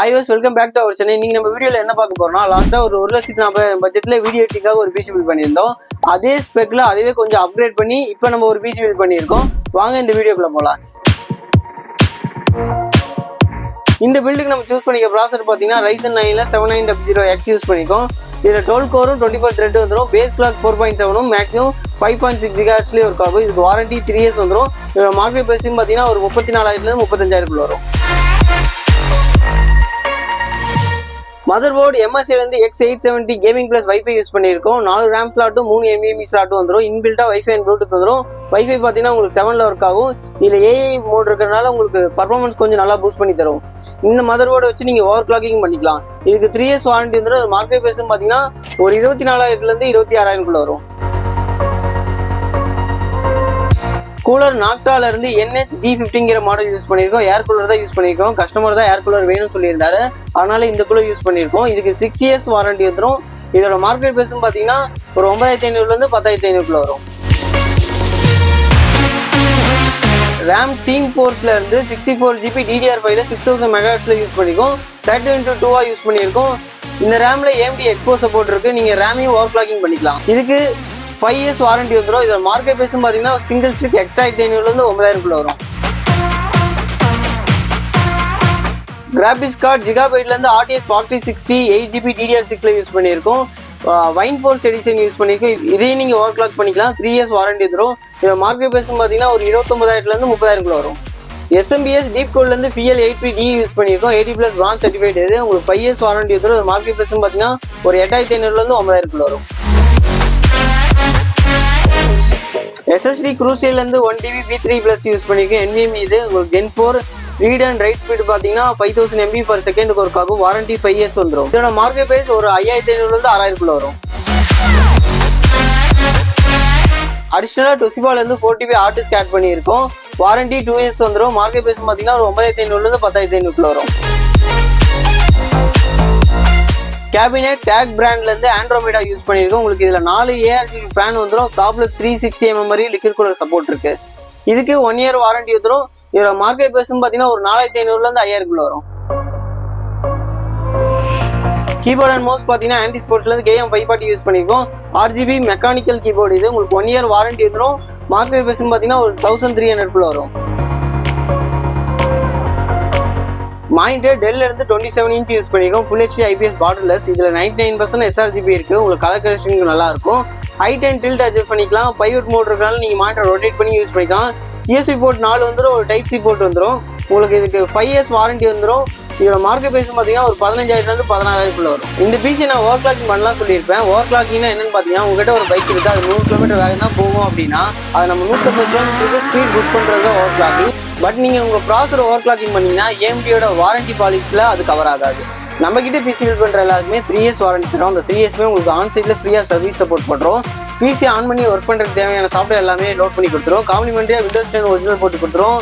iOS welcome back to our channel. நீங்க நம்ம வீடியோல என்ன பார்க்க போறோம்னா, லாஸ்டா ஒரு 1,40,000 பட்ஜெட்ல வீடியோ எடிட்டிங்காக ஒரு பிசி பில்ட் பண்ணியிருந்தோம். அதே ஸ்பெக்ல அதுவே கொஞ்சம் அப்கிரேட் பண்ணி இப்போ நம்ம ஒரு பிசி பில்ட் பண்ணியிருக்கோம். வாங்க இந்த வீடியோக்குள்ள போலாம். இந்த பில்டுக்கு நம்ம சூஸ் பண்ணிக்க ப்ராசர் பார்த்தீங்கன்னா Ryzen 9ல 7900X யூஸ் பண்ணிக்கோம். இதில் 12 கோரும் 24 த்ரெட் வந்துடும். பேஸ் கிளாக் 4.7 மேக்ஸிமம் 5.6 GHzலேயே ஒர்க் ஆகும். இதுக்கு வாரண்டி 3 years வந்துடும். இதோட மார்க்கெட் பிரைஸிங் பார்த்தீங்கன்னா ஒரு 34,000 35,000 வரும். Mother board MSI X870 gaming plus wifi use பண்ணியிருக்கோம். 4 RAM ஸ்லாட்டும் 3 NVMe ஸ்லாட்டும் வந்துடும். இன்பில்டா வைஃபை அண்ட் ப்ளூடூத் வந்துடும். வைஃபை பார்த்தீங்கன்னா உங்களுக்கு 7ல ஒர்க் ஆகும். இதில் AI மோட் இருக்கிறதுனால உங்களுக்கு பர்ஃபார்மன்ஸ் கொஞ்சம் நல்லா பூஸ்ட் பண்ணி தரும். இந்த மதர் போர்டை வச்சு நீங்கள் ஓவர் கிளாக்கிங் பண்ணிக்கலாம். இதுக்கு 3 years வாரண்டி வந்துடும். மார்க்கெட் பிரைஸ் பார்த்தீங்கன்னா ஒரு 24,000 26,000 வரும். கூலர் நாக்டால இருந்து NH-D50ங்கிற மாடல் யூஸ் பண்ணியிருக்கோம். ஏர் கூலர் தான் யூஸ் பண்ணியிருக்கோம். கஸ்டமர் தான் ஏர் கூலர் வேணும்னு சொல்லியிருந்தாரு, அதனால இந்த கூலர் யூஸ் பண்ணியிருக்கோம். இதுக்கு 6 years வாரண்டி வந்துடும். இதோட மார்க்கெட் பிரைஸ் பார்த்தீங்கன்னா ஒரு 9,500 10,500 வரும். RAM டீம் போர்ட்ஸ்ல இருந்து 64GB DDR5ல 6000 MHz யூஸ் பண்ணியிருக்கோம். 30x2 யூஸ் பண்ணியிருக்கோம். இந்த ரேம்ல AMD எக்ஸ்போ சப்போர்ட் இருக்கு. நீங்க ரேமையும் ஓவர் கிளாக்கிங் பண்ணிக்கலாம். இதுக்கு 5 years வாரண்டி வந்துடும். இதோட மார்க்கெட் பிரைஸ் பார்த்தீங்கன்னா சிங்கிள் ஸ்டிக் 8,500 9,000 வரும். கிராபிக்ஸ் கார்டு ஜிகாபைட்ல இருந்து RTX 4060 8GB DDR6ல யூஸ் பண்ணியிருக்கோம். வைன் ஃபோர்ஸ் எடிஷன் யூஸ் பண்ணியிருக்கோம். இதையும் நீங்க ஓவர் கிளாக் பண்ணிக்கலாம். 3 years வாரண்டி வந்துடும். இதோட மார்க்கெட் பிரைஸ் பார்த்தீங்கன்னா ஒரு 29,000 30,000 வரும். SMBS டீப் கோட்ல இருந்து PL8PD யூஸ் பண்ணியிருக்கோம். 80+ பிராண்ட் சர்டிஃபைட். இது உங்களுக்கு 5 years வாரண்டி வந்துடும். மார்க்கெட் பிரைஸ் பார்த்தீங்கன்னா ஒரு 8,500 9,000 வரும். SSD Crucial இருந்து 1TB B3+ யூஸ் பண்ணியிருக்கேன். NVMe இது உங்களுக்கு Gen 4 read and right speed பார்த்தீங்கன்னா 5000 MB/s ஒர்க் ஆகும். வாரண்டி 5 years வந்துடும். இதோட மார்க்கெட் பிரைஸ் ஒரு 5,500 6,000 வரும். அடிஷனலா Toshiba இருந்து 4TB ஹார்ட் டிஸ்க் ஆட் பண்ணியிருக்கோம். வாரண்டி 2 years வந்துடும். மார்க்கெட் பிரைஸ் பார்த்தீங்கன்னா ஒரு 9,500 10,500 வரும். கேபினெட் டேக் பிராண்ட்ல இருந்து ஆண்ட்ரோமேடா யூஸ் பண்ணியிருக்கோம். உங்களுக்கு இதுல 4 ARGB ஃபேன் வந்துடும். டாப்ல 360 mm வரை லிக்விட் கூலர் சப்போர்ட் இருக்கு. இதுக்கு 1 year வாரண்டி வந்துடும். இதோட மார்க்கெட் பிரைஸ் பார்த்தீங்கன்னா ஒரு 4,500 5,000 வரும். கீபோர்ட் அண்ட் மவுஸ் பார்த்தீங்கன்னா ஆன்டி ஸ்போர்ட்ஸ்ல இருந்து KM 540 யூஸ் பண்ணியிருக்கோம். RGB mechanical keyboard. இது உங்களுக்கு 1 year வாரண்டி வந்துடும். மார்க்கெட் பிரைஸ் பார்த்தீங்கன்னா ஒரு 1,300 வரும். மானிட்டர் டெல்ல இருந்து 27 inch யூஸ் பண்ணிருக்கோம். Full HD IPS borderless. இதுல 99% sRGB இருக்கு. உங்களுக்கு கலர் கரெக்ஷனுக்கு நல்லா இருக்கும். ஹைட் அண்ட் டில்ட் அட்ஜஸ்ட் பண்ணிக்கலாம். பைவட் மோட் இருக்கனால நீங்க மானிட்டர் ரொட்டேட் பண்ணி யூஸ் பண்ணிக்கலாம். USB போர்ட் 4 வந்துடும். ஒரு டைப் C போர்ட் வந்துடும். உங்களுக்கு இதுக்கு 5 years வாரண்டி வந்துடும். இதோட மார்க்கெட் பிரைஸ் பார்த்தீங்கன்னா ஒரு 15,000 16,000 வரும். இந்த பிசி நான் ஓவர் கிளாக்கிங் பண்ணலாம் சொல்லியிருப்பேன். ஓவர் கிளாக்கிங்னா என்னன்னு பார்த்தீங்கன்னா, உங்ககிட்ட ஒரு பைக் இருக்கு, அது 100 km வேகம் தான் போகும் அப்படின்னா அதை நம்ம 150 km ஸ்பீட் புஷ் பண்றது தான் ஓவர் கிளாக்கிங். பட் நீங்க உங்க ப்ராசர் ஓவர் கிளாக்கிங் பண்ணீங்கன்னா AMDயோட வாரண்டி பாலிசில அது கவர் ஆகாது. நம்ம கிட்ட பிசி பில்ட் பண்ற எல்லாருக்குமே 3 years வாரண்டி தரும். அந்த 3 yearsமே உங்களுக்கு ஆன்சைட்ல ஃப்ரீயா சர்வீஸ் சப்போர்ட் பண்றோம். பிசி ஆன் பண்ணி ஒர்க் பண்றதுக்கு தேவையான சாஃப்ட்வேர் எல்லாமே லோட் பண்ணி கொடுத்துரும். காம்ப்ளிமெண்டரியா Windows 10 ஒரிஜினல் போட்டு கொடுத்துரும்.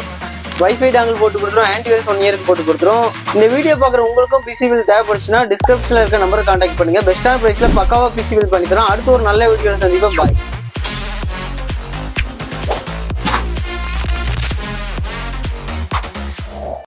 வைஃபை டாங்கிள் போட்டு கொடுத்துரும். ஆன்டிவைரஸ் 1 year போட்டு கொடுத்துரும். இந்த வீடியோ பார்க்குற உங்களுக்கும் பிசி பில் தேவைப்படுச்சுன்னா டிஸ்கிரிப்ஷன்ல இருக்க நம்பரை கான்டாக்ட் பண்ணுங்க. பெஸ்ட்டான பிரைஸ்ல பக்காவா பிசி பில் பண்ணி தரோம். அடுத்து ஒரு நல்ல வீடியோ சந்திப்போம். பாய்.